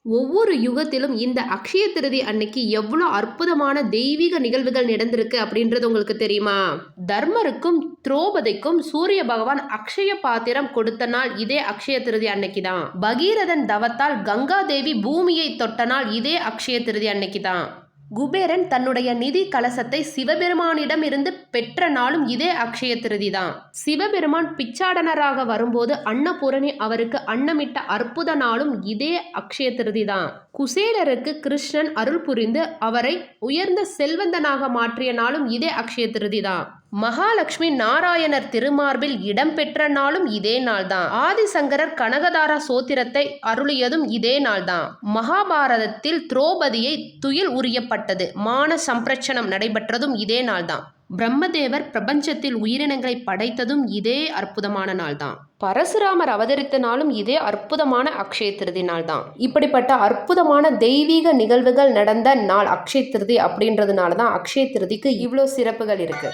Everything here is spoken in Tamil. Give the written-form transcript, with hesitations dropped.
ஒவ்வொரு யுகத்திலும் இந்த அக்ஷய திருதி அன்னைக்கு எவ்வளோ அற்புதமான தெய்வீக நிகழ்வுகள் நடந்திருக்கு அப்படின்றது உங்களுக்கு தெரியுமா? தர்மருக்கும் திரௌபதிக்கும் சூரிய பகவான் அக்ஷய பாத்திரம் கொடுத்த நாள் இதே அக்ஷய திருதி அன்னைக்கு தான். பகீரதன் தவத்தால் கங்கா தேவி பூமியை தொட்ட நாள் இதே அக்ஷய திருதி அன்னைக்கு தான். குபேரன் தன்னுடைய நிதி கலசத்தை சிவபெருமானிடம் இருந்து பெற்ற நாளும் இதே அக்ஷய திருதி தான். சிவபெருமான் பிச்சாடனராக வரும்போது அன்னபூரணி அவருக்கு அன்னமிட்ட அற்புத நாளும் இதே அக்ஷய திருதி தான். குசேலருக்கு கிருஷ்ணன் அருள் புரிந்து அவரை உயர்ந்த செல்வந்தனாக மாற்றிய நாளும் இதே அக்ஷய திருதி தான். மகாலட்சுமி நாராயணர் திருமார்பில் இடம் பெற்ற நாளும் இதே நாள் தான். ஆதிசங்கரர் கனகதாரா சோத்திரத்தை அருளியதும் இதே நாள் தான். மகாபாரதத்தில் திரௌபதியை துயில் உரியப்பட்டது, மான சம்பிரச்சனம் நடைபெற்றதும் இதே நாள் தான். பிரம்மதேவர் பிரபஞ்சத்தில் உயிரினங்களை படைத்ததும் இதே அற்புதமான நாள் தான். பரசுராமர் அவதரித்த நாளும் இதே அற்புதமான அக்ஷய திருதி நாள் தான். இப்படிப்பட்ட அற்புதமான தெய்வீக நிகழ்வுகள் நடந்த நாள் அக்ஷய திருதி அப்படின்றதுனால தான் அக்ஷய திருதிக்கு இவ்வளோ சிறப்புகள் இருக்கு.